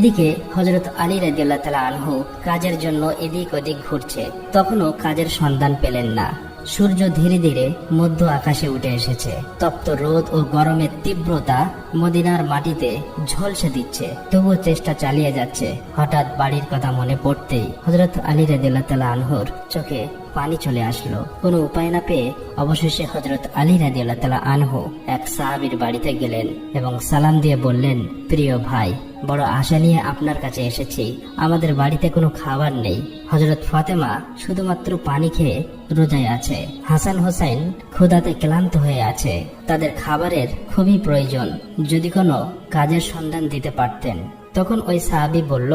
এদিকে হযরত আলী রাদিয়াল্লাহু তাআলা আনহু কাজের জন্য এদিক ওদিক ঘুরছে, তখনও কাজের সন্ধান পেলেন না। সূর্য ধীরে ধীরে মধ্য আকাশে উঠে এসেছে। তপ্ত রোদ ও গরমের তীব্রতা মদিনার মাটিতে ঝলসে দিচ্ছে, তবুও চেষ্টা চালিয়ে যাচ্ছে। হঠাৎ বাড়ির কথা মনে পড়তেই হযরত আলী রাদিয়াল্লাহু তাআলা আনহুর চোখে পানি চলে আসলো। কোনো উপায় না পেয়ে অবশেষে হযরত আলী রাদিয়াল্লাহু তাআলা আনহু এক সাহাবীর বাড়িতে গেলেন এবং সালাম দিয়ে বললেন, প্রিয় ভাই, বড় আশা নিয়ে আপনার কাছে এসেছি। আমাদের বাড়িতে কোনো খাবার নেই। হযরত ফাতেমা শুধুমাত্র পানি খেয়ে রোজায় আছে। হাসান হোসেন ক্ষুধাতে ক্লান্ত হয়ে আছে। তাদের খাবারের খুবই প্রয়োজন। যদি কোনো কাজের সন্ধান দিতে পারতেন। তখন ওই সাহাবী বলল,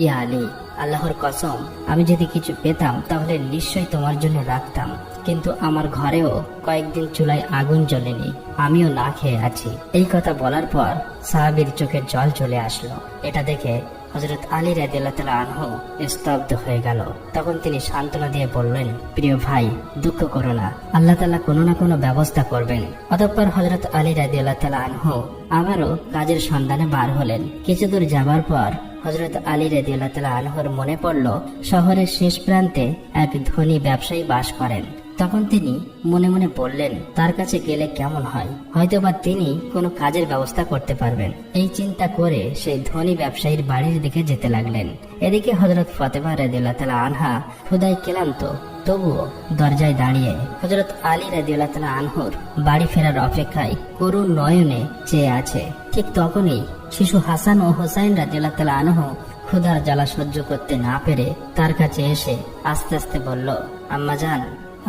ইয়া আলী, আল্লাহর কসম, আমি যদি কিছু পেতাম তাহলে নিশ্চয়ই তোমার জন্য রাখতাম, কিন্তু আমার ঘরেও কয়েকদিন চুলায় আগুন জ্বলেনি, আমিও না খেয়ে আছি। এই কথা বলার পর সাহাবীর চোখে জল চলে আসলো। এটা দেখে হযরত আলী রাদিয়াল্লাহু তাআলা আনহু স্তব্ধ হয়ে গেল। তখন তিনি সান্ত্বনা দিয়ে বললেন, প্রিয় ভাই, দুঃখ করো না, আল্লাহ তাআলা কোনো না কোনো ব্যবস্থা করবেন। অতঃপর হযরত আলী রাদিয়াল্লাহু তাআলা আনহু আবারও কাজের সন্ধানে বার হলেন। কিছু দূর যাবার পর হযরত আলী রাদিয়াল্লাহু তাআলা আনহুর মনে পড়ল শহরের শেষ প্রান্তে এক ধনী ব্যবসায়ী বাস করেন। তখন তিনি মনে মনে বললেন, তার কাছে গেলে কেমন হয়, হয়তোবা তিনি কোনো কাজের ব্যবস্থা করতে পারবেন। এই চিন্তা করে সেই ধনী ব্যবসায়ীর বাড়ির দিকে যেতে লাগলেন। এদিকে হযরত ফাতেমা রাদিয়াল্লাহু তাআলা আনহা ক্ষুধায় ক্লান্ত, তবুও দরজায় দাঁড়িয়ে হযরত আলী রাদিয়াল্লাহু তাআলা আনহুর বাড়ি ফেরার অপেক্ষায় করুণ নয়নে চেয়ে আছে। ঠিক তখনই শিশু হাসান ও হোসাইন রাদিয়াল্লাহু তাআলা আনহু ক্ষুধার জ্বালা সহ্য করতে না পেরে তার কাছে এসে আস্তে আস্তে বলল, আম্মাজান,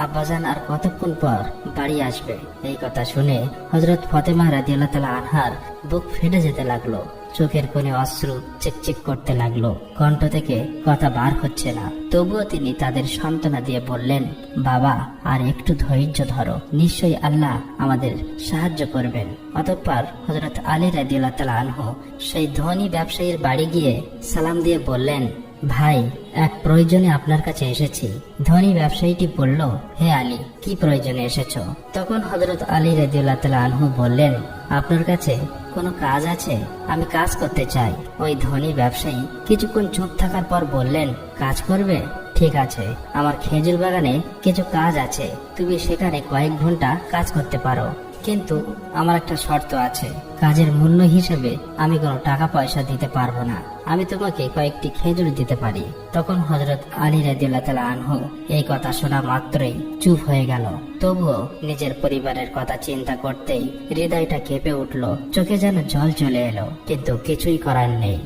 আব্বাজান আর কতক্ষণ পর বাড়ি আসবে? এই কথা শুনে হযরত ফাতেমা রাদিয়াল্লাহু তাআলা আনহার বুক ফেটে যেতে লাগলো। চোখের কোণে অশ্রু চিকচিক করতে লাগলো। কণ্ঠ থেকে কথা বার হচ্ছে না। তবুও তিনি তাদের সান্ত্বনা দিয়ে বললেন, বাবা, আর একটু ধৈর্য ধরো, নিশ্চয়ই আল্লাহ আমাদের সাহায্য করবেন। অতঃপর হযরত আলী রাদিয়াল্লাহু তাআলা আনহু সেই ধনী ব্যবসায়ীর বাড়ি গিয়ে সালাম দিয়ে বললেন, ভাই, এক প্রয়োজনে আপনার কাছে এসেছি। ধনী ব্যবসায়ীটি বলল, হে আলী, কি প্রয়োজনে এসেছো? তখন হযরত আলী রাদিয়াল্লাহু তাআলা আনহু বললেন, আপনার কাছে কোনো কাজ আছে? আমি কাজ করতে চাই। ওই ধনী ব্যবসায়ী কিছুক্ষণ চুপ থাকার পর বললেন, কাজ করবে? ঠিক আছে, আমার খেজুর বাগানে কিছু কাজ আছে, তুমি সেখানে কয়েক ঘন্টা কাজ করতে পারো, কিন্তু আমার একটা শর্ত আছে। কাজের মূল্য হিসেবে আমি কোনো টাকা পয়সা দিতে পারবো না, আমি তোমাকে কয়েকটি খেজুর দিতে পারি। তখন হযরত আলী রাদিয়াল্লাহু তাআলা আনহু এই কথা শোনা মাত্রই চুপ হয়ে গেল। তবুও নিজের পরিবারের কথা চিন্তা করতেই হৃদয়টা কেঁপে উঠল, চোখে যেন জল চলে এলো, কিন্তু কিছুই করার নেই।